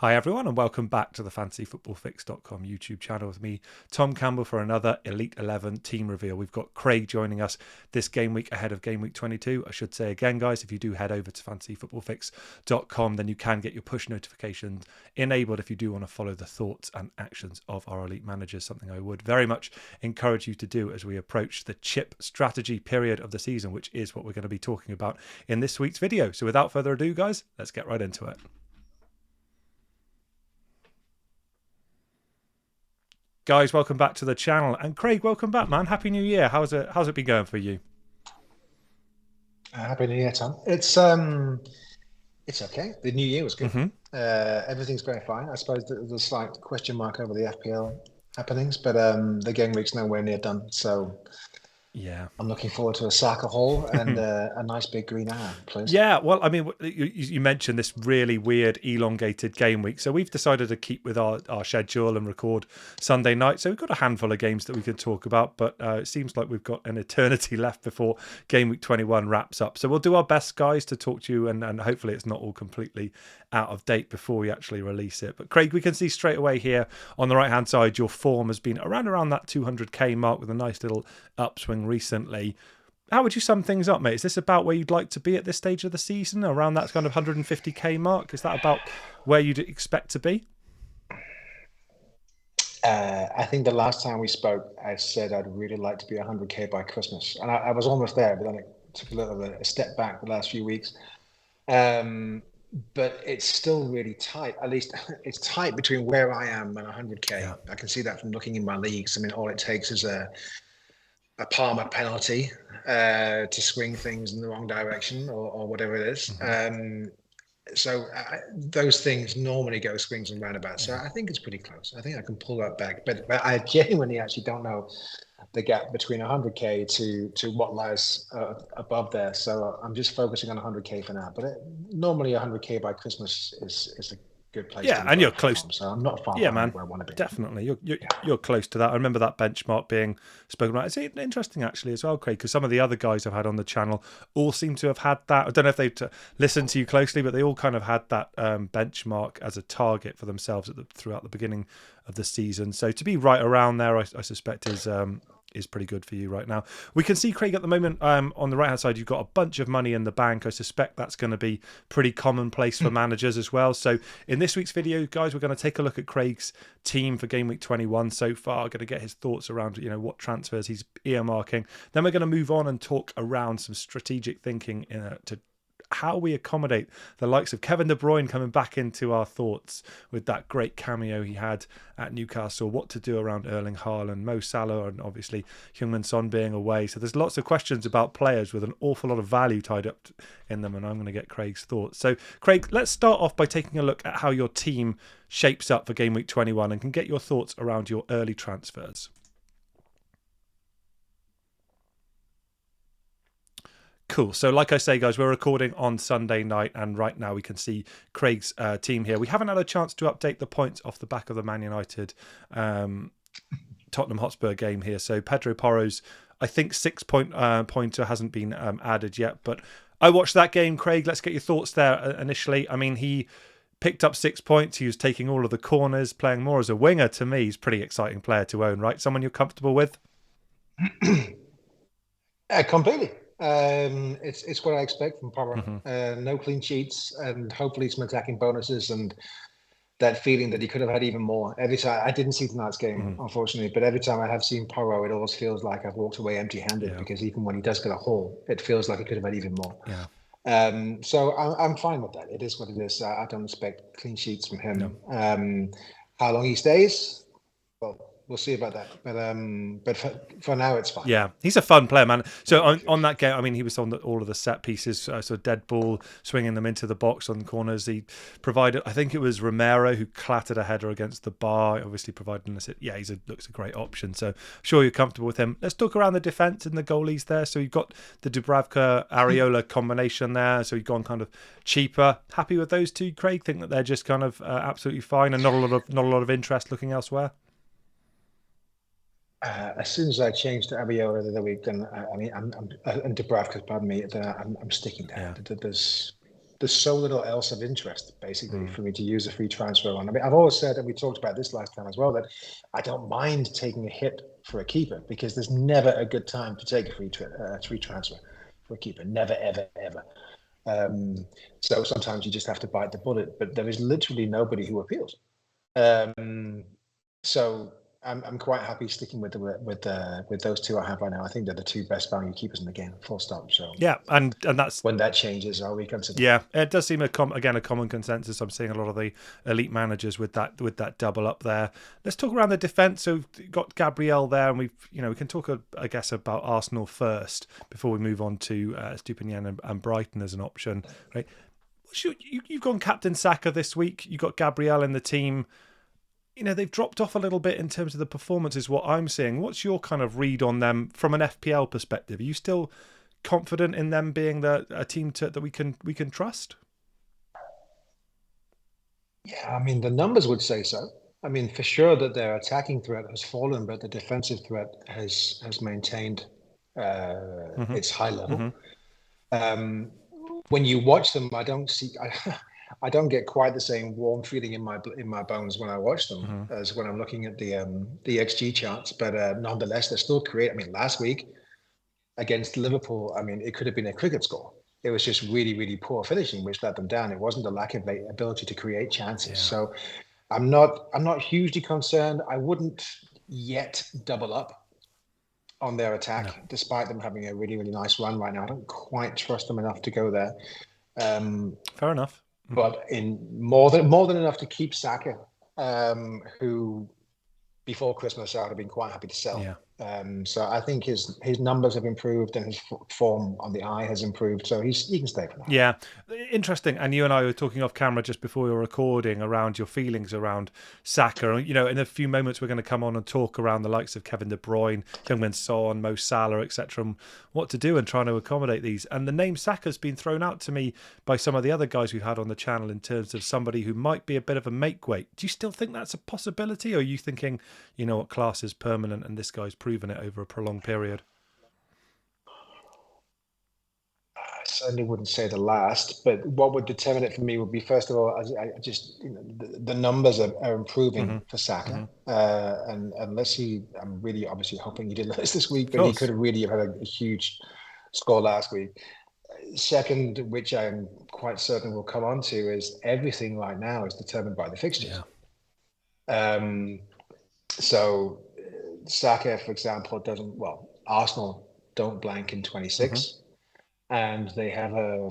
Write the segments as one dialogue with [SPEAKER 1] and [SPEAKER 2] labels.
[SPEAKER 1] Hi everyone and welcome back to the FantasyFootballFix.com YouTube channel with me, Tom Campbell, for another Elite 11 team reveal. We've got Craig joining us this game week ahead of Game Week 22. I should say again, guys, if you do head over to FantasyFootballFix.com, then you can get your push notifications enabled if you do want to follow the thoughts and actions of our elite managers, something I would very much encourage you to do as we approach the chip strategy period of the season, which is what we're going to be talking about in this week's video. So without further ado, guys, let's get right into it. Guys, welcome back to the channel, and Craig, welcome back, man. Happy New Year. How's it been going for you?
[SPEAKER 2] Happy New Year, Tom. It's okay. The new year was good.
[SPEAKER 1] Mm-hmm.
[SPEAKER 2] Everything's going fine. I suppose there's a slight question mark over the FPL happenings, but the game week's nowhere near done. So
[SPEAKER 1] Yeah.
[SPEAKER 2] I'm looking forward to a Saka haul and a nice big green arrow, please.
[SPEAKER 1] Yeah, well, I mean, you mentioned this really weird elongated game week. So we've decided to keep with our schedule and record Sunday night. So we've got a handful of games that we could talk about, but it seems like we've got an eternity left before Game Week 21 wraps up. So we'll do our best, guys, to talk to you, and hopefully it's not all completely out of date before we actually release it. But Craig, we can see straight away here on the right-hand side, your form has been around that 200k mark with a nice little upswing recently. How would you sum things up, mate? Is this about where you'd like to be at this stage of the season, around that kind of 150k mark? Is that about where you'd expect to be?
[SPEAKER 2] I think the last time we spoke, I said I'd really like to be 100k by Christmas, and I was almost there, but then it took a little bit of a step back the last few weeks. But it's still really tight. At least it's tight between where I am and 100k.
[SPEAKER 1] Yeah.
[SPEAKER 2] I can see that from looking in my leagues. I mean, all it takes is a Palmer penalty to swing things in the wrong direction or whatever it is. So those things normally go swings and roundabouts. So I think it's pretty close. I think I can pull that back. But I genuinely actually don't know the gap between 100k to what lies above there. So I'm just focusing on 100k for now. But normally 100k by Christmas is a good place.
[SPEAKER 1] Yeah, and you're close.
[SPEAKER 2] So I'm not far behind where I want to be.
[SPEAKER 1] Definitely, you're close to that. I remember that benchmark being spoken about. It's interesting actually as well, Craig, because some of the other guys I've had on the channel all seem to have had that. I don't know if they've listened to you closely, but they all kind of had that benchmark as a target for themselves throughout the beginning of the season. So to be right around there, I suspect is pretty good for you right now. We can see, Craig, at the moment on the right hand side, you've got a bunch of money in the bank. I suspect that's going to be pretty commonplace for managers as well. So in this week's video, guys, we're going to take a look at Craig's team for Game Week 21 so far. Going to get his thoughts around what transfers he's earmarking. Then we're going to move on and talk around some strategic thinking to how we accommodate the likes of Kevin De Bruyne coming back into our thoughts with that great cameo he had at Newcastle, what to do around Erling Haaland, Mo Salah, and obviously Heung-min Son being away. So there's lots of questions about players with an awful lot of value tied up in them, and I'm going to get Craig's thoughts. So Craig, let's start off by taking a look at how your team shapes up for Game Week 21 and can get your thoughts around your early transfers. Cool. So like I say, guys, we're recording on Sunday night, and right now we can see Craig's team here. We haven't had a chance to update the points off the back of the Man United Tottenham Hotspur game here. So Pedro Porro's, I think, 6-point pointer hasn't been added yet. But I watched that game, Craig. Let's get your thoughts there initially. I mean, he picked up 6 points. He was taking all of the corners, playing more as a winger. To me, he's a pretty exciting player to own, right? Someone you're comfortable with?
[SPEAKER 2] Completely. It's what I expect from Porro. No clean sheets, and hopefully some attacking bonuses, and that feeling that he could have had even more. Every time I didn't see tonight's game, unfortunately, but every time I have seen Porro, it always feels like I've walked away empty-handed because even when he does get a haul, it feels like he could have had even more. So I'm fine with that. It is what it is. I don't expect clean sheets from him. No. How long he stays? Well, we'll see about that, but for now it's fine.
[SPEAKER 1] Yeah, he's a fun player, man. So on that game, I mean, he was on all of the set pieces, so dead ball, swinging them into the box on the corners. He provided, I think it was Romero who clattered a header against the bar, obviously providing us. Yeah, looks a great option. So I'm sure you're comfortable with him. Let's talk around the defense and the goalies there. So you've got the Dubravka-Areola combination there. So you've gone kind of cheaper. Happy with those two, Craig? Think that they're just kind of absolutely fine and not a lot of interest looking elsewhere?
[SPEAKER 2] As soon as I changed to Areola the other week, then I'm and Dubravka, pardon me, then I'm sticking there. Yeah. there's so little else of interest, basically, for me to use a free transfer on. I mean, I've always said, and we talked about this last time as well, that I don't mind taking a hit for a keeper because there's never a good time to take a free transfer for a keeper. Never, ever, ever. So sometimes you just have to bite the bullet, but there is literally nobody who appeals. So I'm quite happy sticking with those two I have right now. I think they're the two best value keepers in the game. Full stop. So
[SPEAKER 1] yeah, and that's
[SPEAKER 2] when that changes, I'll reconsider.
[SPEAKER 1] Yeah, it does seem a common consensus. I'm seeing a lot of the elite managers with that double up there. Let's talk around the defence. So we've got Gabriel there, and we can talk I guess about Arsenal first before we move on to Stupinian and Brighton as an option. Right? You've gone captain Saka this week. You got Gabriel in the team. They've dropped off a little bit in terms of the performances, what I'm seeing. What's your kind of read on them from an FPL perspective? Are you still confident in them being a team that we can trust?
[SPEAKER 2] Yeah, I mean, the numbers would say so. I mean, for sure that their attacking threat has fallen, but the defensive threat has maintained its high level. When you watch them, I don't get quite the same warm feeling in my bones when I watch them as when I'm looking at the XG charts. But nonetheless, they're still creating. I mean, last week against Liverpool, I mean, it could have been a cricket score. It was just really, really poor finishing, which let them down. It wasn't a lack of ability to create chances. Yeah. So I'm not hugely concerned. I wouldn't yet double up on their attack, despite them having a really, really nice run right now. I don't quite trust them enough to go there.
[SPEAKER 1] Fair enough.
[SPEAKER 2] But in more than enough to keep Saka, who before Christmas I would have been quite happy to sell.
[SPEAKER 1] Yeah.
[SPEAKER 2] So I think his numbers have improved and his form on the eye has improved. So he can stay for now.
[SPEAKER 1] Yeah, interesting. And you and I were talking off camera just before we were recording around your feelings around Saka. In a few moments we're going to come on and talk around the likes of Kevin De Bruyne, Heung-min Son, Mo Salah, etc., and what to do and trying to accommodate these. And the name Saka's been thrown out to me by some of the other guys we've had on the channel in terms of somebody who might be a bit of a make weight. Do you still think that's a possibility, or are you thinking, what, class is permanent and this guy's proven it over a prolonged period?
[SPEAKER 2] I certainly wouldn't say the last, but what would determine it for me would be, first of all, I just the numbers are improving for Saka, and let's see. I'm really obviously hoping he did less this week, but he could have really had a huge score last week. Second, which I'm quite certain we'll come on to, is everything right now is determined by the fixtures. Yeah. So Saka, for example, Arsenal don't blank in 26. And they have a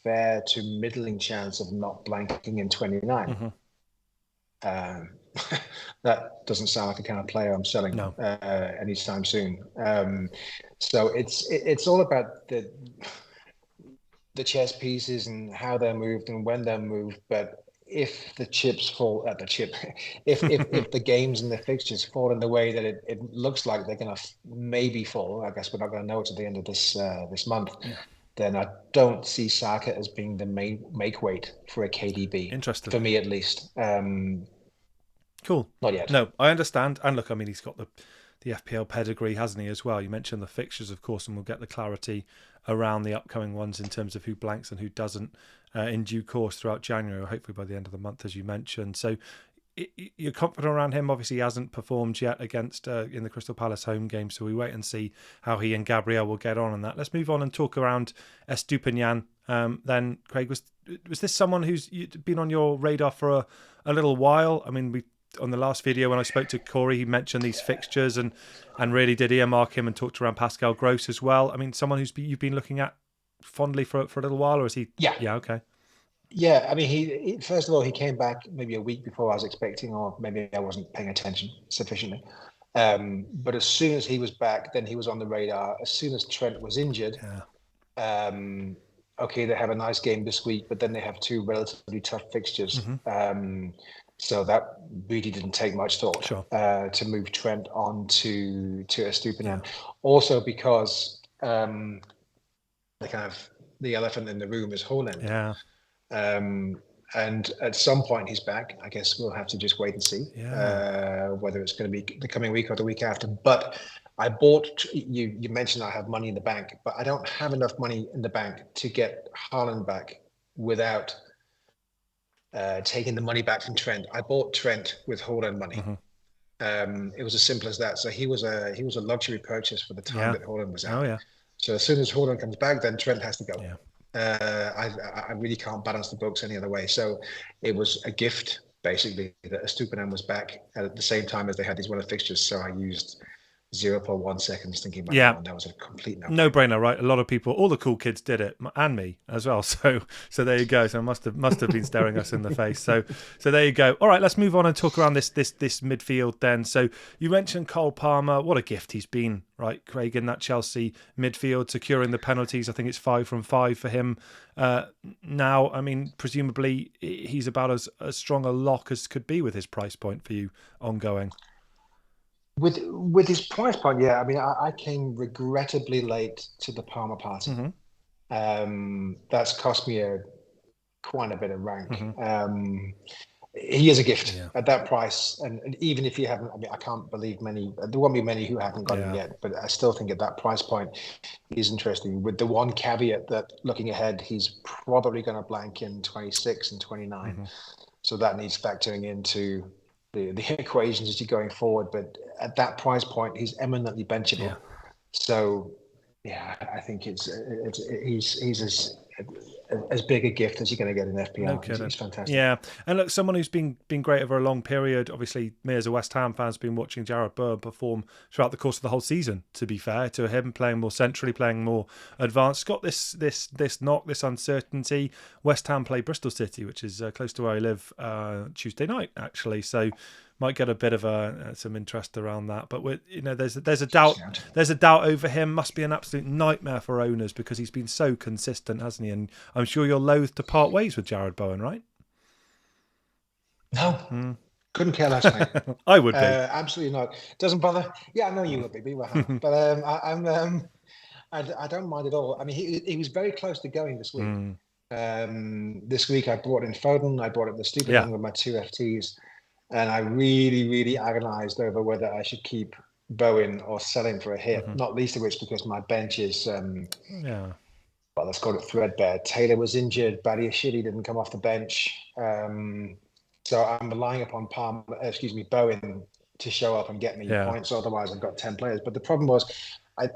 [SPEAKER 2] fair to middling chance of not blanking in 29. That doesn't sound like the kind of player I'm selling anytime soon. So it's all about the chess pieces and how they're moved and when they're moved. But if the chips fall at the chip, if the games and the fixtures fall in the way that it looks like they're going to maybe fall, I guess we're not going to know it at the end of this month. Yeah. Then I don't see Saka as being the main make weight for a KDB.
[SPEAKER 1] Interesting.
[SPEAKER 2] For me, at least.
[SPEAKER 1] Cool.
[SPEAKER 2] Not yet.
[SPEAKER 1] No, I understand. And look, I mean, he's got the FPL pedigree, hasn't he, as well? You mentioned the fixtures, of course, and we'll get the clarity around the upcoming ones in terms of who blanks and who doesn't in due course throughout January, or hopefully by the end of the month, as you mentioned. So you're confident around him. Obviously, he hasn't performed yet against in the Crystal Palace home game, so we wait and see how he and Gabriel will get on that. Let's move on and talk around Estupinian. Then, Craig, was this someone who's been on your radar for a little while? I mean, on the last video when I spoke to Corey, he mentioned these fixtures and really did earmark him and talked around Pascal Gross as well. I mean, someone you've been looking at fondly for a little while, or is he? Yeah, okay.
[SPEAKER 2] Yeah, I mean, he first of all, he came back maybe a week before I was expecting, or maybe I wasn't paying attention sufficiently. But as soon as he was back, then he was on the radar. As soon as Trent was injured, okay, they have a nice game this week, but then they have two relatively tough fixtures. So that really didn't take much thought to move Trent on to Estupinian. Also because the elephant in the room is Haaland. Yeah. And at some point he's back. I guess we'll have to just wait and see whether it's going to be the coming week or the week after. But I bought, you mentioned I have money in the bank, but I don't have enough money in the bank to get Haaland back without taking the money back from Trent. I bought Trent with Haaland money. It was as simple as that. So he was a luxury purchase for the time that Haaland was out.
[SPEAKER 1] Oh, yeah.
[SPEAKER 2] So as soon as Haaland comes back, then Trent has to go.
[SPEAKER 1] Yeah.
[SPEAKER 2] I really can't balance the books any other way. So it was a gift, basically, that Estupiñán was back at the same time as they had these Weller fixtures. So I used 0.1 seconds thinking about that one. That was a complete
[SPEAKER 1] no-brainer, right? A lot of people, all the cool kids did it, and me as well. So there you go. So must have been staring us in the face. So there you go. All right, let's move on and talk around this midfield then. So you mentioned Cole Palmer. What a gift he's been, right, Craig, in that Chelsea midfield, securing the penalties. I think it's 5 from 5 for him now. I mean, presumably he's about as strong a lock as could be with his price point for you ongoing.
[SPEAKER 2] With his price point, yeah. I mean, I came regrettably late to the Palmer party. That's cost me quite a bit of rank. He is a gift at that price, and even if you haven't, I mean, I can't believe there won't be many who haven't got him yet. But I still think at that price point, he's interesting. With the one caveat that looking ahead, he's probably going to blank in 26 and 29, so that needs factoring into the equations as you're going forward. But at that price point, he's eminently benchable. So yeah, I think he's as big a gift as you're going to get in FPL.
[SPEAKER 1] No kidding.
[SPEAKER 2] He's fantastic.
[SPEAKER 1] Yeah, and look, someone who's been great over a long period. Obviously, me as a West Ham fan has been watching Jarrod Bowen perform throughout the course of the whole season. To be fair to him, playing more centrally, playing more advanced. Got this knock, this uncertainty. West Ham play Bristol City, which is close to where I live, Tuesday night actually. So might get a bit of some interest around that. But there's a doubt over him. Must be an absolute nightmare for owners because he's been so consistent, hasn't he? And I'm sure you're loath to part ways with Jarrod Bowen, right?
[SPEAKER 2] No, couldn't care less, mate.
[SPEAKER 1] I would be.
[SPEAKER 2] Absolutely not. Doesn't bother. Yeah, I know you would be. But you were but I don't mind at all. I mean, he was very close to going this week. This week I brought in Foden. I brought in the stupid one with my 2 FTs. And I really, really agonised over whether I should keep Bowen or sell him for a hit, not least of which because my bench is, well, let's call it threadbare. Taylor was injured, Badiashile didn't come off the bench. So I'm relying upon Bowen to show up and get me points. Otherwise, I've got 10 players. But the problem was I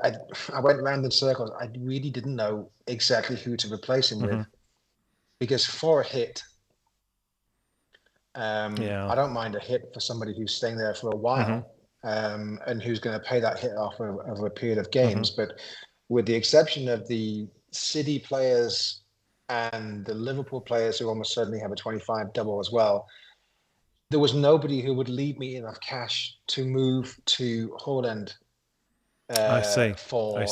[SPEAKER 2] went round in circles. I really didn't know exactly who to replace him with because for a hit, I don't mind a hit for somebody who's staying there for a while and who's going to pay that hit off over a period of games. But with the exception of the City players and the Liverpool players who almost certainly have a 25 double as well, there was nobody who would leave me enough cash to move to Haaland for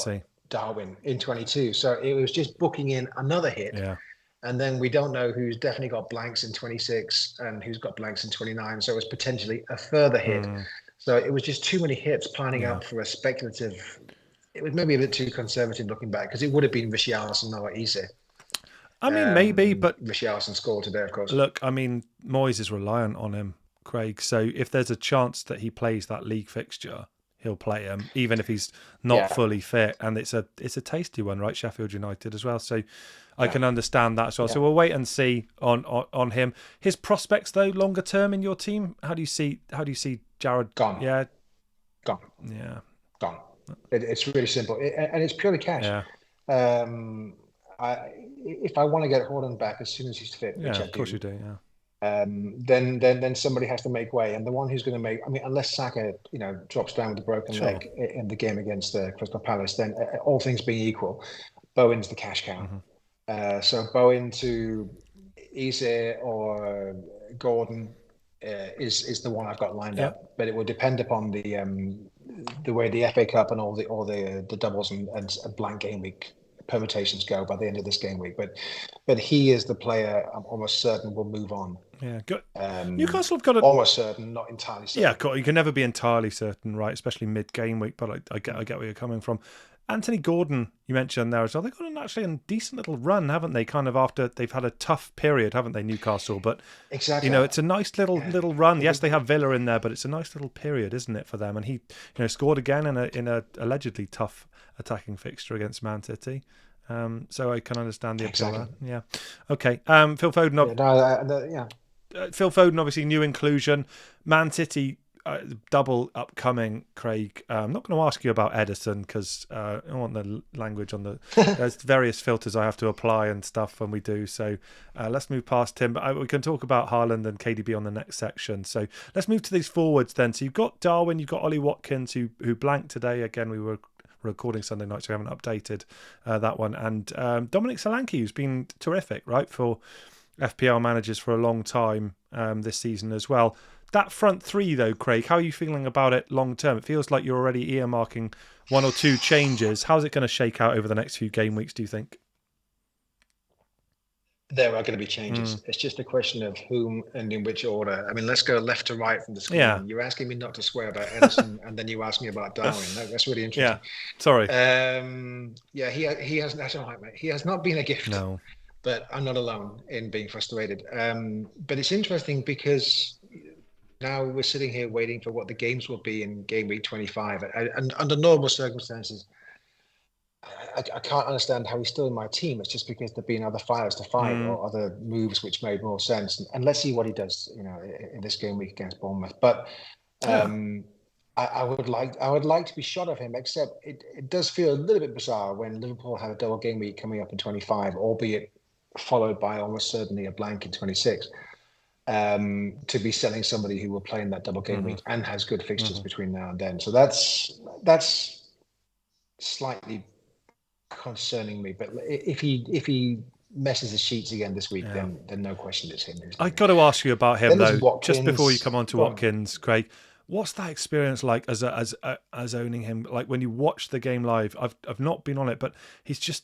[SPEAKER 2] Darwin in 22. So it was just booking in another hit. Yeah. And then we don't know who's definitely got blanks in 26 and who's got blanks in 29. So it was potentially a further hit. So it was just too many hits planning up for a speculative. It was maybe a bit too conservative looking back because it would have been Richarlison or Eze.
[SPEAKER 1] I mean, maybe, but
[SPEAKER 2] Richarlison scored today, of course.
[SPEAKER 1] Look, I mean, Moyes is reliant on him, Craig. So if there's a chance that he plays that league fixture, he'll play him, even if he's not fully fit. And it's a tasty one, right? Sheffield United as well. So I can understand that as well. So we'll wait and see on him. His prospects, though, longer term in your team. How do you see Jarrod?
[SPEAKER 2] Gone.
[SPEAKER 1] Yeah,
[SPEAKER 2] gone.
[SPEAKER 1] Yeah,
[SPEAKER 2] gone. It's really simple, and it's purely cash.
[SPEAKER 1] Yeah.
[SPEAKER 2] If I want to get Haaland back as soon as he's fit, which I
[SPEAKER 1] of course
[SPEAKER 2] do,
[SPEAKER 1] you do. Yeah.
[SPEAKER 2] Then somebody has to make way, and the one who's going to make. I mean, unless Saka, drops down with a broken leg in the game against Crystal Palace, then all things being equal, Bowen's the cash cow. So Bowen to Eze or Gordon is the one I've got lined up, but it will depend upon the way the FA Cup and all the doubles and blank game week permutations go by the end of this game week. But he is the player I'm almost certain will move on.
[SPEAKER 1] Yeah, good. Newcastle have got
[SPEAKER 2] almost certain, not entirely certain.
[SPEAKER 1] Yeah, you can never be entirely certain, right? Especially mid game week. But I get where you're coming from. Anthony Gordon, you mentioned there as well. They've got a decent little run, haven't they? Kind of after they've had a tough period, haven't they, Newcastle? But
[SPEAKER 2] exactly,
[SPEAKER 1] it's a nice little run. Yes, they have Villa in there, but it's a nice little period, isn't it, for them? And he, scored again in a allegedly tough attacking fixture against Man City. So I can understand the appeal
[SPEAKER 2] Exactly.
[SPEAKER 1] there. Yeah. Okay. Phil Foden.
[SPEAKER 2] Yeah, no, yeah.
[SPEAKER 1] Phil Foden, obviously new inclusion. Man City double upcoming. Craig, I'm not going to ask you about Edison because I don't want the language on the. There's various filters I have to apply and stuff when we do. So let's move past him. But we can talk about Haaland and KDB on the next section. So let's move to these forwards then. So you've got Darwin, you've got Ollie Watkins who blanked today. Again, we were recording Sunday night, so we haven't updated that one. And Dominic Solanke, who's been terrific, right, for FPL managers for a long time this season as well. That front three, though, Craig, how are you feeling about it long term? It feels like you're already earmarking one or two changes. How's it going to shake out over the next few game weeks, do you think?
[SPEAKER 2] There are going to be changes. It's just a question of whom and in which order. I mean, let's go left to right from the screen.
[SPEAKER 1] Yeah.
[SPEAKER 2] You're asking me not to swear about Edison, and then you ask me about Darwin. That's really interesting.
[SPEAKER 1] Yeah, sorry.
[SPEAKER 2] Yeah, he has. That's all right, mate. He has not been a gift.
[SPEAKER 1] No.
[SPEAKER 2] But I'm not alone in being frustrated. But it's interesting because now we're sitting here waiting for what the games will be in game week 25. And under normal circumstances, I can't understand how he's still in my team. It's just because there've been other fires to fight or other moves which made more sense. And let's see what he does, in this game week against Bournemouth. But I would like to be shot of him, except it does feel a little bit bizarre when Liverpool have a double game week coming up in 25, albeit followed by almost certainly a blank in 26, to be selling somebody who will play in that double game week and has good fixtures between now and then. So that's slightly concerning me. But if he messes the sheets again this week, then no question it's him.
[SPEAKER 1] I got to ask you about him though,
[SPEAKER 2] Watkins.
[SPEAKER 1] Just before you come on to Watkins, Craig. What's that experience like as owning him? Like when you watch the game live, I've not been on it, but he's just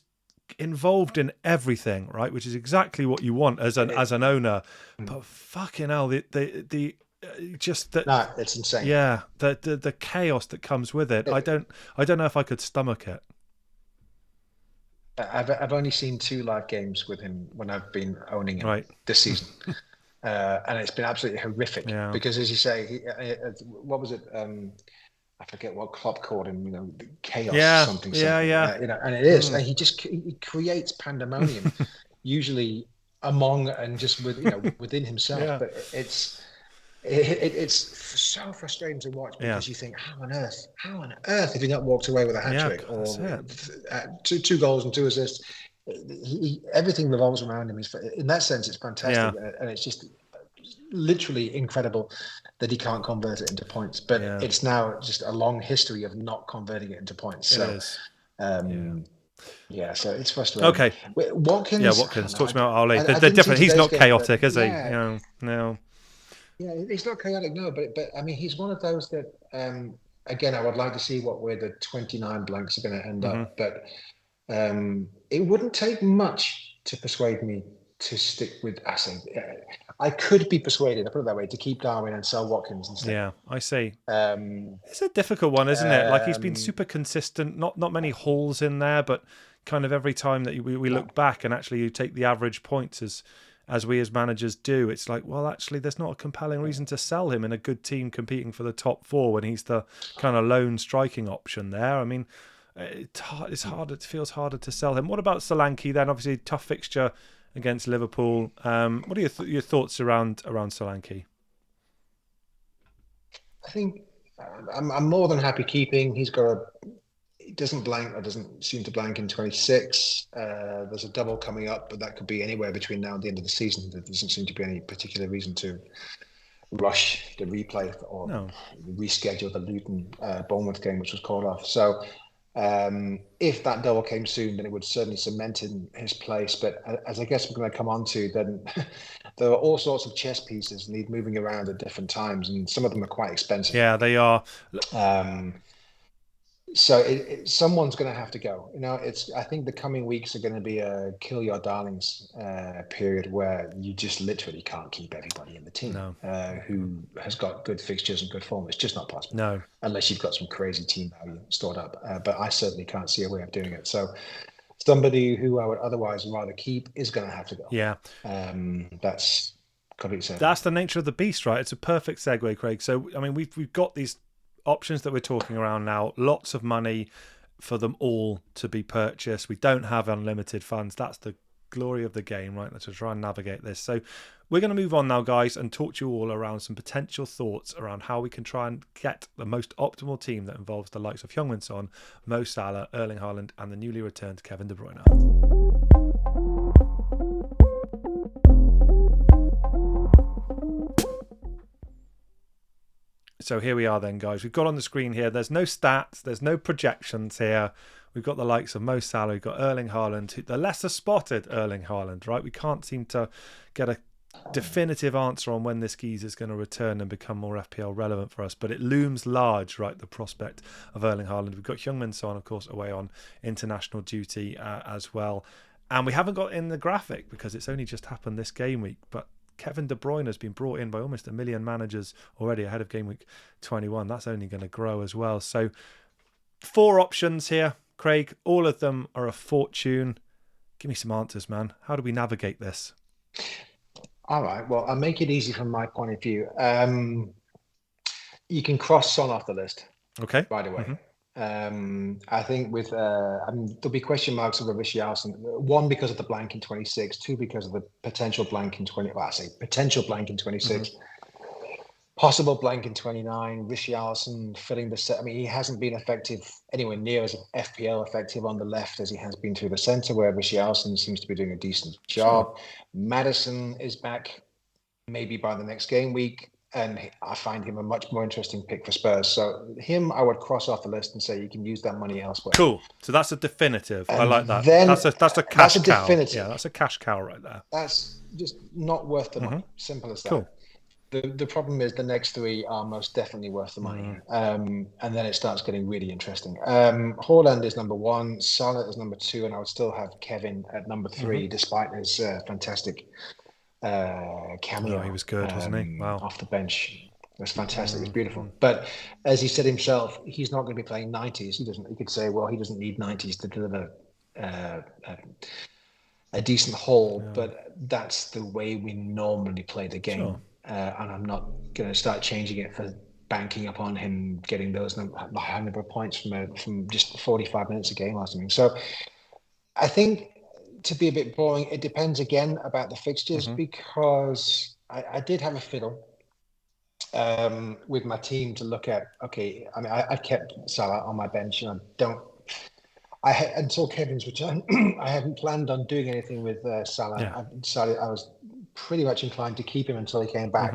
[SPEAKER 1] involved in everything, right? Which is exactly what you want as an owner. But fucking hell, the just that.
[SPEAKER 2] No, it's insane.
[SPEAKER 1] Yeah, the chaos that comes with it. I don't know if I could stomach it.
[SPEAKER 2] I've only seen 2 live games with him when I've been owning him this season. And it's been absolutely horrific because, as you say, what was it? I forget what Klopp called him. Chaos, something. And it is, and he creates pandemonium, usually among and just within himself. Yeah. But it's so frustrating to watch because you think, how on earth have he not walked away with a hat trick or 2 goals and 2 assists? Everything revolves around him. In that sense, it's fantastic, and it's just literally incredible that he can't convert it into points. But it's now just a long history of not converting it into points. So, so it's frustrating.
[SPEAKER 1] Okay,
[SPEAKER 2] Watkins.
[SPEAKER 1] Yeah, Watkins. Talk to me about Ollie. They're different. He's not chaotic, is he? No.
[SPEAKER 2] Yeah, he's not chaotic, no. But I mean, he's one of those that. Again, I would like to see where the 29 blanks are going to end up, but. It wouldn't take much to persuade me to stick with Assing. I could be persuaded, I put it that way, to keep Darwin and sell Watkins instead.
[SPEAKER 1] Yeah, I see. It's a difficult one, isn't it? Like he's been super consistent, not many hauls in there, but kind of every time that we look back and actually you take the average points as we as managers do, it's like, well, actually, there's not a compelling reason to sell him in a good team competing for the top 4 when he's the kind of lone striking option there. I mean, it's hard. It feels harder to sell him. What about Solanke then? Obviously, tough fixture against Liverpool. What are your thoughts around Solanke?
[SPEAKER 2] I think I'm more than happy keeping. He doesn't blank or doesn't seem to blank in 26. There's a double coming up, but that could be anywhere between now and the end of the season. There doesn't seem to be any particular reason to rush the replay or reschedule the Luton Bournemouth game, which was called off. So. If that double came soon, then it would certainly cement in his place. But as I guess we're going to come on to, then there are all sorts of chess pieces need moving around at different times, and some of them are quite expensive.
[SPEAKER 1] Yeah, they are.
[SPEAKER 2] So someone's going to have to go. I think the coming weeks are going to be a kill your darlings period where you just literally can't keep everybody in the team who has got good fixtures and good form. It's just not possible. No, unless you've got some crazy team value stored up. But I certainly can't see a way of doing it. So somebody who I would otherwise rather keep is going to have to go. Yeah, that's completely certain.
[SPEAKER 1] That's the nature of the beast, right? It's a perfect segue, Craig. So I mean, we've got these options that we're talking around now, lots of money. for them all to be purchased. We don't have unlimited funds. That's the glory of the game, right? Let's try and navigate this. So we're going to move on now, guys, and talk to you all around some potential thoughts around how we can try and get the most optimal team that involves the likes of Heung-min Son, Mo Salah, Erling Haaland, and the newly returned Kevin De Bruyne. So here we are then, guys. We've got on the screen here, there's no stats, there's no projections here. We've got the likes of Mo Salah, we've got Erling Haaland, the lesser spotted Erling Haaland, right? We can't seem to get a definitive answer on when this geezer's going to return and become more FPL relevant for us, but it looms large, right? The prospect of Erling Haaland. We've got Heung-min Son, of course, away on international duty as well. And we haven't got in the graphic because it's only just happened this game week, but Kevin De Bruyne has been brought in by almost 1 million managers already ahead of Gameweek 21. That's only going to grow as well. So 4 options here, Craig. All of them are a fortune. Give me some answers, man. How do we navigate this?
[SPEAKER 2] All right. Well, I'll make it easy from my point of view. You can cross Son off the list.
[SPEAKER 1] Okay.
[SPEAKER 2] Right away. I think with there'll be question marks over Richarlison. 1 because of the blank in 26. 2 because of the potential blank in 20. Well, I say potential blank in 26. Possible blank in 29. Richarlison filling the set. I mean, he hasn't been effective anywhere near as FPL effective on the left as he has been through the centre, where Richarlison seems to be doing a decent job. Sure. Maddison is back maybe by the next game week, and I find him a much more interesting pick for Spurs. So him, I would cross off the list and say you can use that money elsewhere.
[SPEAKER 1] Cool. So that's a definitive.
[SPEAKER 2] And
[SPEAKER 1] I like that. That's a cash cow.
[SPEAKER 2] Definitive.
[SPEAKER 1] Yeah, that's a cash cow right there.
[SPEAKER 2] That's just not worth the money. Simple as that.
[SPEAKER 1] Cool.
[SPEAKER 2] The problem is the next 3 are most definitely worth the money. And then it starts getting really interesting. Haaland is number 1, Salah is number 2, and I would still have Kevin at number 3, despite his fantastic cameo.
[SPEAKER 1] Oh, he was good, wasn't he? Wow.
[SPEAKER 2] Off the bench. It was fantastic. It was beautiful. But as he said himself, he's not going to be playing 90s. He could say, well, he doesn't need 90s to deliver a decent haul, but that's the way we normally play the game.
[SPEAKER 1] Sure.
[SPEAKER 2] And I'm not going to start changing it for banking upon him getting those high number of points from just 45 minutes a game or something. So I think, to be a bit boring, it depends again about the fixtures, because I did have a fiddle with my team to look at. Okay, I mean, I've kept Salah on my bench, and until Kevin's return, I hadn't planned on doing anything with Salah.
[SPEAKER 1] Yeah.
[SPEAKER 2] I decided I was pretty much inclined to keep him until he came back.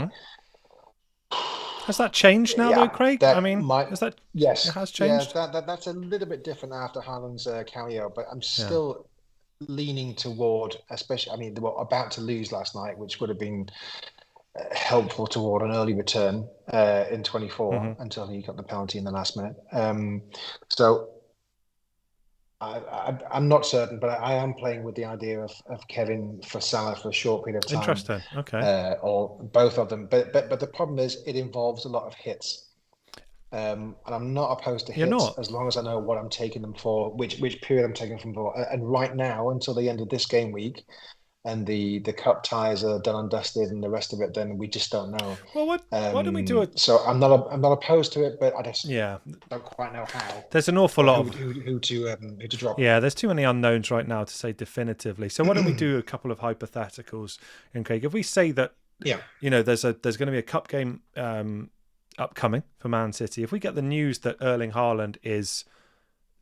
[SPEAKER 1] Has that changed now, though, Craig? Yes, it has changed.
[SPEAKER 2] Yeah, that's a little bit different after Haaland's cameo, but I'm still leaning toward, especially. I mean, they were about to lose last night, which would have been helpful toward an early return in 24 until he got the penalty in the last minute. So I'm not certain, but I am playing with the idea of Kevin for Salah for a short period of time.
[SPEAKER 1] Interesting. Okay.
[SPEAKER 2] Or both of them. But the problem is it involves a lot of hits. And I'm not opposed to hits as long as I know what I'm taking them for, which period I'm taking them for. And right now, until the end of this game week, and the cup ties are done and dusted, and the rest of it, then we just don't know.
[SPEAKER 1] Well, why don't we do it?
[SPEAKER 2] So I'm not opposed to it, but I just don't quite know how.
[SPEAKER 1] There's an awful lot of
[SPEAKER 2] who to drop.
[SPEAKER 1] Yeah, there's too many unknowns right now to say definitively. So why don't we do a couple of hypotheticals? And Craig, if we say that, there's going to be a cup game upcoming for Man City. If we get the news that Erling Haaland is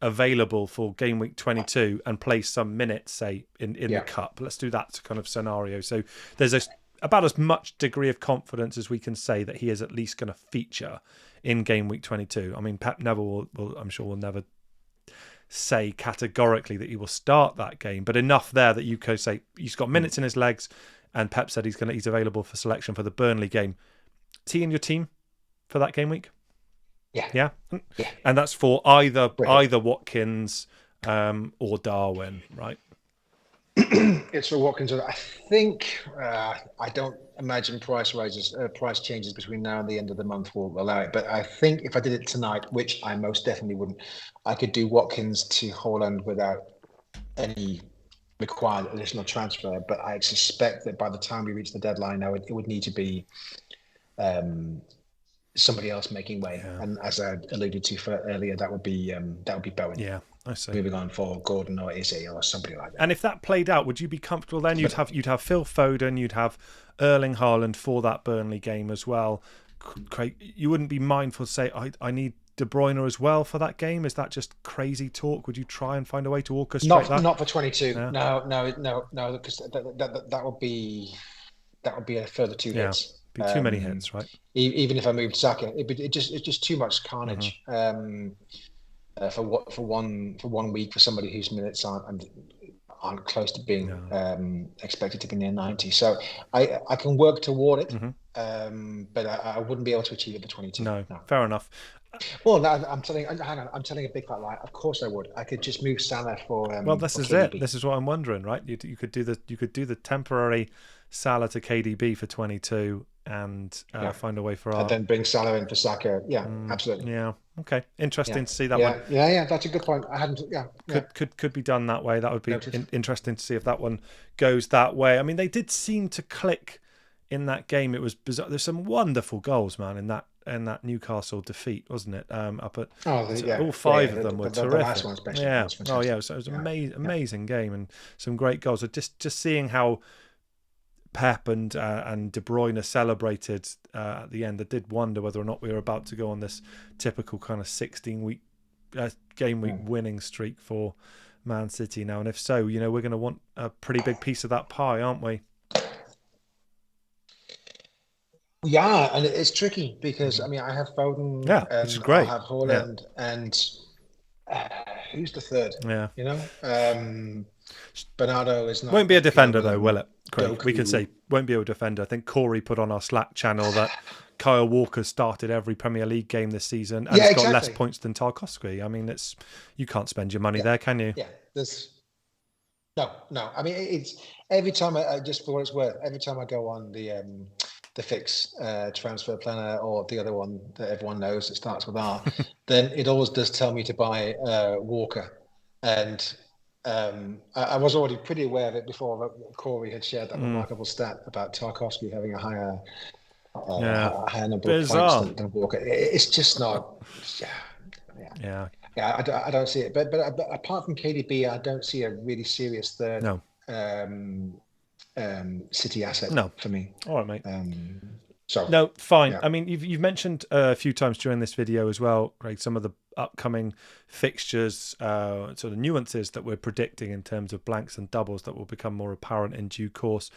[SPEAKER 1] available for game week 22 and play some minutes, say in the cup, let's do that kind of scenario. So there's about as much degree of confidence as we can say that he is at least going to feature in game week 22. I mean, Pep never will I'm sure will never say categorically that he will start that game, but enough there that you could say he's got minutes in his legs, and Pep said he's available for selection for the Burnley game. Is he in your team for that game week? Yeah. And that's for either Watkins or Darwin, right?
[SPEAKER 2] It's for Watkins. I think I don't imagine price changes between now and the end of the month will allow it. But I think if I did it tonight, which I most definitely wouldn't, I could do Watkins to Haaland without any required additional transfer. But I suspect that by the time we reach the deadline, now it would need to be somebody else making way, and as I alluded to earlier, that would be Bowen.
[SPEAKER 1] Yeah, I see.
[SPEAKER 2] moving on for Gordon or Izzy or somebody like that.
[SPEAKER 1] And if that played out, would you be comfortable then? You'd have Phil Foden, you'd have Erling Haaland for that Burnley game as well. Craig, you wouldn't be mindful to say, I need De Bruyne as well for that game? Is that just crazy talk? Would you try and find a way to orchestrate that?
[SPEAKER 2] Not for 22.
[SPEAKER 1] Yeah.
[SPEAKER 2] No, because that would be a further 2 hits.
[SPEAKER 1] Be too many hits, right?
[SPEAKER 2] Even if I moved Saka, it's just too much carnage. For one week for somebody whose minutes aren't close to being expected to be near 90. So I can work toward it, but I wouldn't be able to achieve it for 22.
[SPEAKER 1] No, fair enough.
[SPEAKER 2] Well, no, I'm telling a big fat lie. Of course I would. I could just move Salah for.
[SPEAKER 1] Well, this is
[SPEAKER 2] KDB.
[SPEAKER 1] it. This is what I'm wondering, right? You could do the temporary Salah to KDB for 22 and find a way for
[SPEAKER 2] and then bring Salah in for Saka. Yeah, absolutely.
[SPEAKER 1] Yeah. Okay. Interesting to see that one.
[SPEAKER 2] Yeah. That's a good point. I hadn't.
[SPEAKER 1] Could be done that way. That would be interesting to see if that one goes that way. I mean, they did seem to click in that game. It was bizarre. There's some wonderful goals, man, in that Newcastle defeat, wasn't it? Up at all five of them were terrific. The last one especially. Yeah. Oh yeah. So it was an amazing game and some great goals. So just seeing how Pep and De Bruyne celebrated at the end, I did wonder whether or not we were about to go on this typical kind of 16-week game week winning streak for Man City now. And if so, we're going to want a pretty big piece of that pie, aren't we?
[SPEAKER 2] Yeah, and it's tricky because I mean I have Foden,
[SPEAKER 1] which is great.
[SPEAKER 2] I have Haaland, and who's the third?
[SPEAKER 1] Yeah,
[SPEAKER 2] Bernardo is not.
[SPEAKER 1] Won't be a defender though, will it? Craig, we can say won't be a defender. I think Corey put on our Slack channel that Kyle Walker started every Premier League game this season and has got less points than Tarkowski. I mean, you can't spend your money there, can you?
[SPEAKER 2] Yeah, no. I mean, it's every time I just for what it's worth. Every time I go on the fix transfer planner or the other one that everyone knows that starts with R, then it always does tell me to buy Walker. And I was already pretty aware of it before Corey had shared that remarkable stat about Tarkowski having a higher number of points than Walker. It's just not. Yeah. I don't see it. But apart from KDB, I don't see a really serious third.
[SPEAKER 1] No.
[SPEAKER 2] City asset for me.
[SPEAKER 1] All right, mate. No, fine. I mean, you've mentioned a few times during this video as well, Greg, some of the upcoming fixtures, sort of nuances that we're predicting in terms of blanks and doubles that will become more apparent in due course.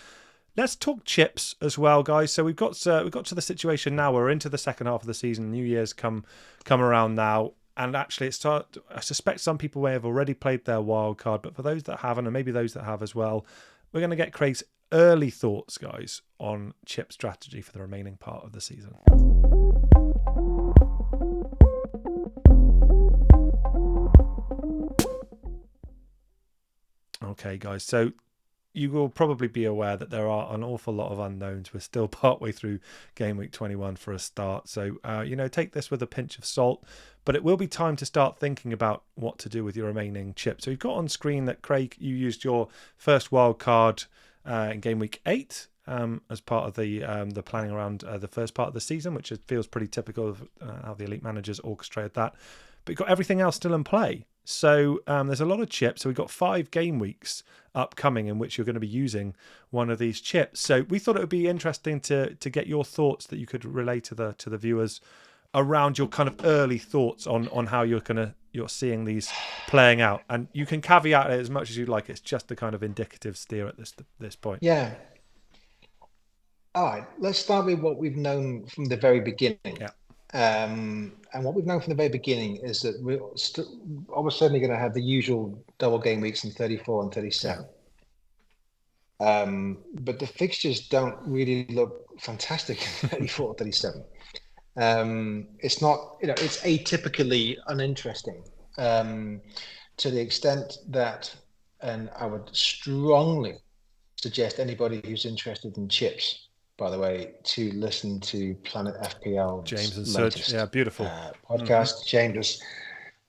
[SPEAKER 1] Let's talk chips as well, guys. So we've got to the situation now. We're into the second half of the season. New Year's come around now. And actually, I suspect some people may have already played their wild card, but for those that haven't, and maybe those that have as well, we're going to get Craig's early thoughts, guys, on chip strategy for the remaining part of the season. Okay, guys. So you will probably be aware that there are an awful lot of unknowns. We're still partway through Game Week 21 for a start. So, take this with a pinch of salt. But it will be time to start thinking about what to do with your remaining chips. So you've got on screen that, Craig, you used your first wild card in Game Week 8 as part of the planning around the first part of the season, which feels pretty typical of how the elite managers orchestrated that. But you've got everything else still in play. So there's a lot of chips. So we've got 5 game weeks upcoming in which you're going to be using one of these chips. So we thought it would be interesting to get your thoughts that you could relay to the viewers around your kind of early thoughts on how you're seeing these playing out. And you can caveat it as much as you like. It's just a kind of indicative steer at this point.
[SPEAKER 2] Yeah. All right. Let's start with what we've known from the very beginning.
[SPEAKER 1] Yeah.
[SPEAKER 2] And what we've known from the very beginning is that we're almost certainly going to have the usual double game weeks in 34 and 37. But the fixtures don't really look fantastic in 34 or 37. It's not, it's atypically uninteresting to the extent that, and I would strongly suggest anybody who's interested in chips, by the way, to listen to Planet FPL
[SPEAKER 1] James and Serge, beautiful
[SPEAKER 2] podcast. James,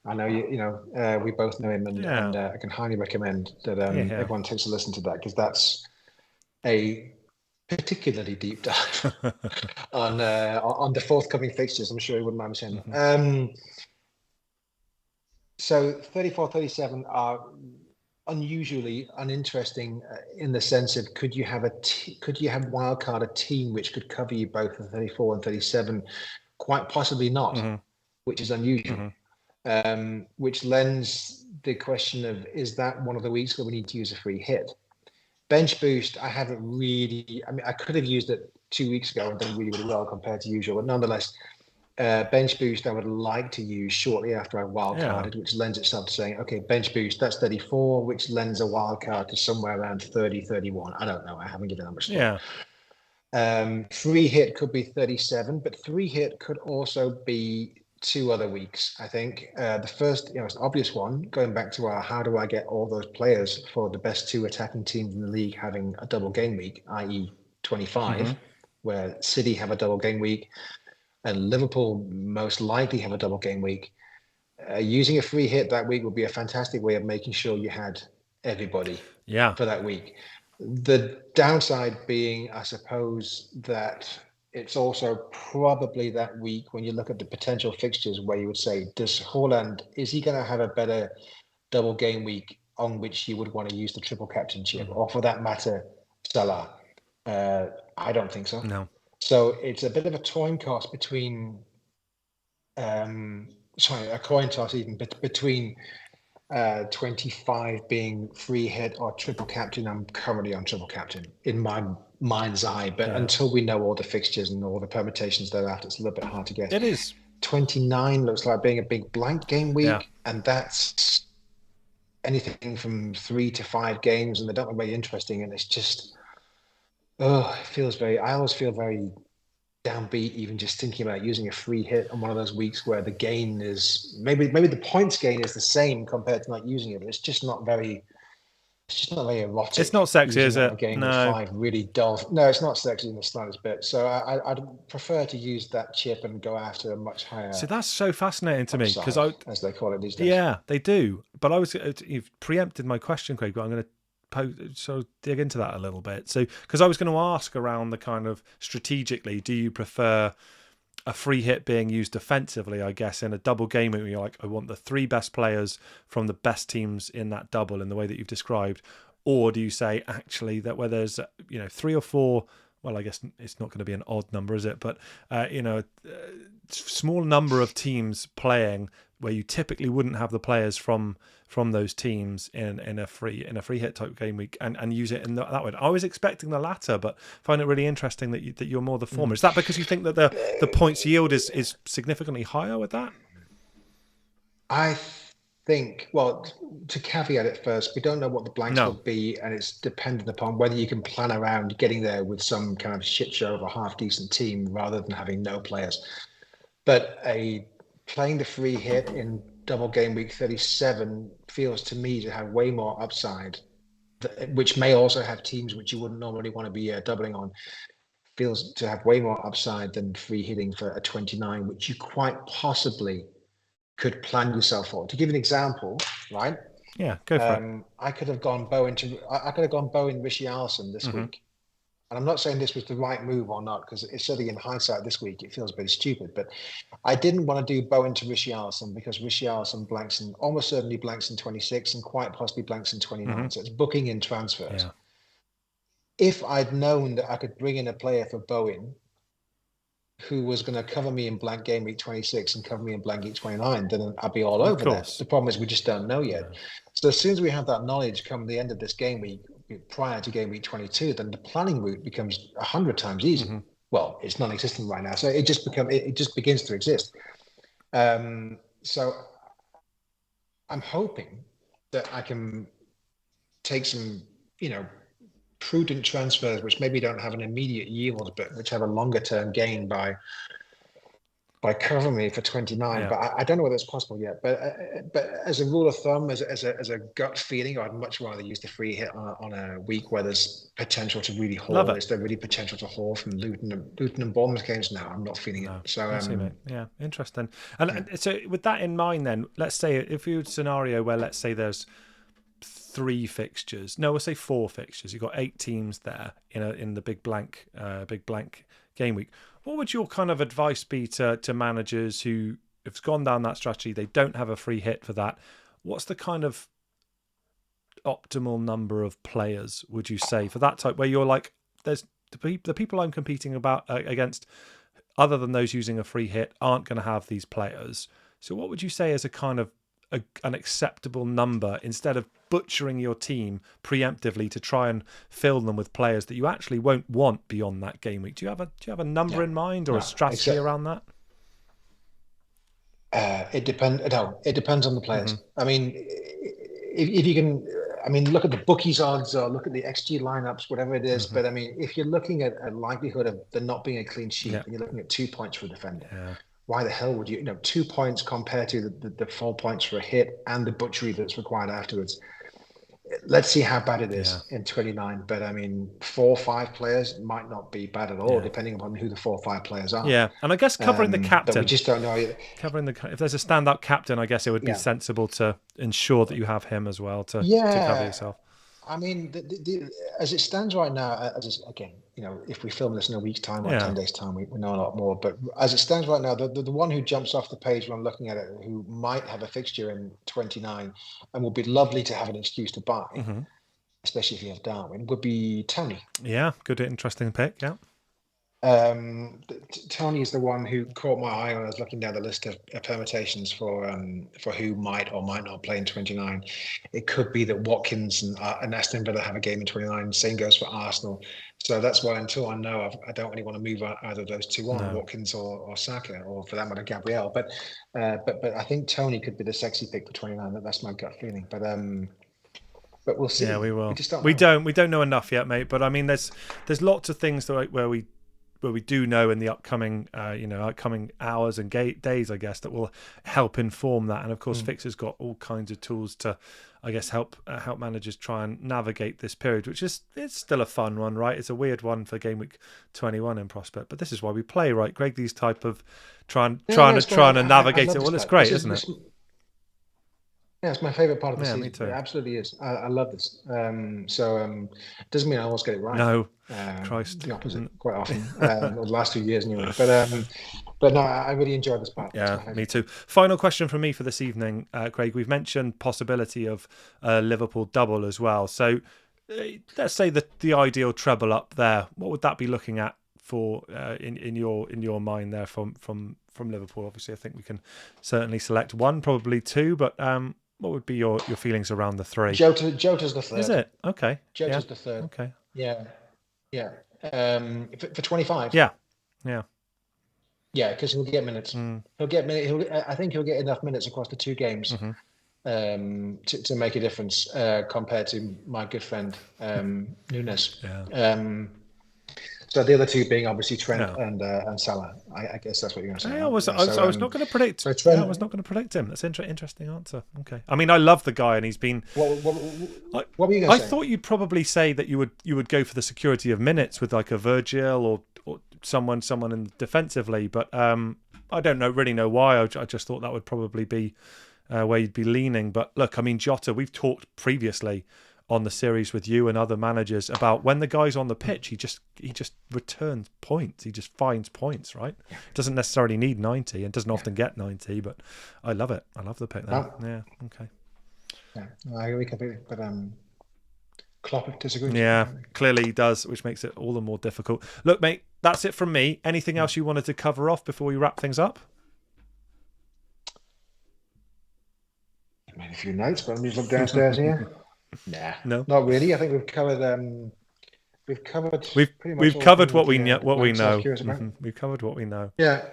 [SPEAKER 2] I know we both know him, and I can highly recommend that everyone takes a listen to that, because that's a particularly deep dive on the forthcoming fixtures. I'm sure he wouldn't mind me saying that. So 34, 37 are unusually uninteresting in the sense of could you have could you have wildcard a team which could cover you both for 34 and 37? Quite possibly not, which is unusual. Which lends the question of, is that one of the weeks where we need to use a free hit? Bench boost, I haven't really, I mean, I could have used it 2 weeks ago and done really, really well compared to usual, but nonetheless, bench boost I would like to use shortly after I wildcarded, which lends itself to saying, okay, bench boost, that's 34, which lends a wildcard to somewhere around 30, 31. I don't know. I haven't given that much thought. Free hit could be 37, but free hit could also be 2 other weeks, I think. The first, it's an obvious one, going back to our how do I get all those players for the best 2 attacking teams in the league having a double game week, i.e. 25, where City have a double game week and Liverpool most likely have a double game week. Using a free hit that week would be a fantastic way of making sure you had everybody for that week. The downside being, I suppose, that it's also probably that week when you look at the potential fixtures where you would say, does Haaland, is he going to have a better double game week on which you would want to use the triple captainship? Or for that matter, Salah? I don't think so.
[SPEAKER 1] No.
[SPEAKER 2] So it's a bit of a coin toss between, a coin toss even between 25 being free hit or triple captain. I'm currently on triple captain in my mind's eye, but until we know all the fixtures and all the permutations thereafter, it's a little bit hard to guess.
[SPEAKER 1] It is.
[SPEAKER 2] 29 looks like being a big blank game week, and that's anything from 3 to 5 games, and they don't look very interesting, and it's just, it feels I always feel very downbeat even just thinking about using a free hit on one of those weeks where the gain is maybe the points gain is the same compared to not using it, but it's just not very erotic.
[SPEAKER 1] It's not sexy, is it?
[SPEAKER 2] A game
[SPEAKER 1] no.
[SPEAKER 2] with 5 really dull. No, it's not sexy in the slightest bit. So I'd prefer to use that chip and go after a much higher.
[SPEAKER 1] So that's so fascinating to me because
[SPEAKER 2] as they call it these days.
[SPEAKER 1] Yeah, they do. But you've preempted my question, Craig. But I'm going to dig into that a little bit. So because I was going to ask around the kind of strategically, do you prefer a free hit being used defensively, I guess, in a double game where you're like, I want the 3 best players from the best teams in that double in the way that you've described? Or do you say actually that where there's 3 or 4, well, I guess it's not going to be an odd number, is it? But small number of teams playing where you typically wouldn't have the players from those teams in a free hit type game week and use it in that way. I was expecting the latter, but find it really interesting that you're more the former. Is that because you think that the points yield is significantly higher with that?
[SPEAKER 2] I think, well, to caveat it first, we don't know what the blanks will be, and it's dependent upon whether you can plan around getting there with some kind of shit show of a half decent team rather than having no players. But playing the free hit in double game week 37 feels to me to have way more upside, which may also have teams which you wouldn't normally want to be doubling on. Feels to have way more upside than free hitting for a 29, which you quite possibly could plan yourself for. To give an example, right?
[SPEAKER 1] Yeah, go for it.
[SPEAKER 2] I could have gone Bowen Richarlison this week. And I'm not saying this was the right move or not, because it's certainly in hindsight this week, it feels very stupid. But I didn't want to do Bowen to Richarlison because Richarlison almost certainly blanks in 26 and quite possibly blanks in 29. So it's booking in transfers.
[SPEAKER 1] Yeah.
[SPEAKER 2] If I'd known that I could bring in a player for Bowen who was going to cover me in blank game week 26 and cover me in blank week 29, then I'd be all over that. The problem is we just don't know yet. Yeah. So as soon as we have that knowledge come the end of this game week, prior to game week 22, then the planning route becomes 100 times easier. Well, it's non-existent right now, so it just begins to exist. So I'm hoping that I can take some, prudent transfers, which maybe don't have an immediate yield, but which have a longer term gain by covering me for 29. Yeah. But I don't know whether it's possible yet. But as a rule of thumb, as a gut feeling, I'd much rather use the free hit on a week where there's potential to really haul. Is there really potential to haul from Luton and Bournemouth games? No, I'm not feeling it. So
[SPEAKER 1] yeah, interesting. And so with that in mind, then let's say if you had a scenario where let's say there's 3 fixtures. No, we'll say 4 fixtures. You've got 8 teams there in the big blank game week. What would your kind of advice be to managers who it's gone down that strategy. They don't have a free hit for that. What's the kind of optimal number of players, would you say, for that type, where you're like, there's the people I'm competing against, other than those using a free hit, aren't going to have these players. So what would you say is a kind of an acceptable number, instead of butchering your team preemptively to try and fill them with players that you actually won't want beyond that game week? Do you have a number in mind, or a strategy around that?
[SPEAKER 2] It depends. No, it depends on the players. I mean, if you can, I mean, look at the bookies odds, or look at the XG lineups, whatever it is. But I mean, if you're looking at a likelihood of there not being a clean sheet, and you're looking at 2 points for a defender, why the hell would you? 2 points compared to the 4 points for a hit and the butchery that's required afterwards. Let's see how bad it is in 29. But I mean, 4 or 5 players might not be bad at all, depending upon who the 4 or 5 players are.
[SPEAKER 1] Yeah, and I guess covering the captain.
[SPEAKER 2] But we just don't know.
[SPEAKER 1] If there's a standout captain, I guess it would be sensible to ensure that you have him as well to cover yourself.
[SPEAKER 2] I mean, as it stands right now, again, if we film this in a week's time or 10 days' time, we know a lot more. But as it stands right now, the one who jumps off the page when I'm looking at it, who might have a fixture in 29 and would be lovely to have an excuse to buy, especially if you have Darwin, would be Tony.
[SPEAKER 1] Yeah, good, interesting pick, yeah.
[SPEAKER 2] Tony is the one who caught my eye when I was looking down the list of permutations for who might or might not play in 29. It could be that Watkins and Aston Villa have a game in 29. Same goes for Arsenal. So that's why, until I know, I don't really want to move either of those two on, Watkins or Saka, or for that matter, Gabriel. But I think Tony could be the sexy pick for 29. That's my gut feeling. But we'll see.
[SPEAKER 1] Yeah, we will.
[SPEAKER 2] We
[SPEAKER 1] don't know enough yet, mate. But I mean, there's lots of things where we do know in the upcoming hours and days, I guess, that will help inform that. And of course, Fixer's got all kinds of tools to, I guess, help managers try and navigate this period, which it's still a fun one, right? It's a weird one for Gameweek 21 in prospect, but this is why we play, right, Greg? These type of trying to navigate it. Well, it's great, isn't it?
[SPEAKER 2] Yeah, it's my favorite part of the season.
[SPEAKER 1] Me too.
[SPEAKER 2] It absolutely is. I love this. It doesn't mean I always get it right.
[SPEAKER 1] No, Christ.
[SPEAKER 2] The opposite, quite often. The last 2 years anyway. But no, I really enjoy this part.
[SPEAKER 1] Yeah, me too. Final question from me for this evening, Craig. We've mentioned possibility of Liverpool double as well. So let's say the ideal treble up there. What would that be looking at for in your mind there from Liverpool? Obviously, I think we can certainly select one, probably two, but what would be your feelings around the three?
[SPEAKER 2] Jota's the third.
[SPEAKER 1] Is it? Okay.
[SPEAKER 2] Jota's the third.
[SPEAKER 1] Okay.
[SPEAKER 2] Yeah. For 25.
[SPEAKER 1] Yeah.
[SPEAKER 2] Yeah, because he'll get minutes. He'll get minutes. I think he'll get enough minutes across the 2 games to make a difference compared to my good friend Nunes.
[SPEAKER 1] Yeah.
[SPEAKER 2] So the other two being obviously Trent and Salah. I guess that's what you're going to say.
[SPEAKER 1] I was not going to predict. So Trent, I was not going to predict him. That's an interesting answer. Okay. I mean, I love the guy, and he's been.
[SPEAKER 2] What were you going to say?
[SPEAKER 1] I thought you'd probably say that you would go for the security of minutes with like a Virgil or someone in defensively, but I don't really know why. I just thought that would probably be where you'd be leaning. But look, I mean, Jota. We've talked previously on the series with you and other managers about when the guy's on the pitch, he just returns points. He just finds points, right? Doesn't necessarily need 90 and doesn't often get 90, but I love it. I love the pick there. Yeah, okay.
[SPEAKER 2] Yeah, I agree completely, but Klopp disagrees.
[SPEAKER 1] Yeah, clearly he does, which makes it all the more difficult. Look, mate, that's it from me. Anything else you wanted to cover off before we wrap things up?
[SPEAKER 2] I made a few notes, but let me just look downstairs here. Nah,
[SPEAKER 1] no,
[SPEAKER 2] not really. I think we've covered. We've covered
[SPEAKER 1] what we know. We've covered what we know.
[SPEAKER 2] Yeah,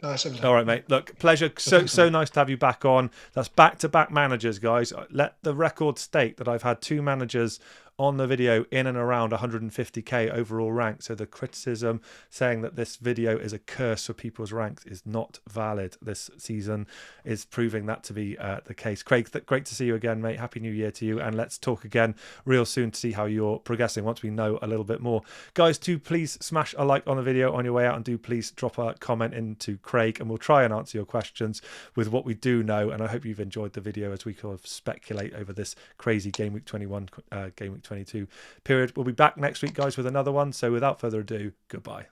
[SPEAKER 1] all right, mate. Look, pleasure. So nice to have you back on. That's back-to-back managers, guys. Let the record state that I've had 2 managers on the video in and around 150k overall rank. So the criticism saying that this video is a curse for people's ranks is not valid. This season is proving that to be the case. Craig, great to see you again, mate. Happy New Year to you. And let's talk again real soon to see how you're progressing once we know a little bit more. Guys, do please smash a like on the video on your way out, and do please drop a comment into Craig, and we'll try and answer your questions with what we do know. And I hope you've enjoyed the video as we kind of speculate over this crazy Game Week 21, Game Week 22 period. We'll be back next week, guys, with another one. So without further ado, goodbye.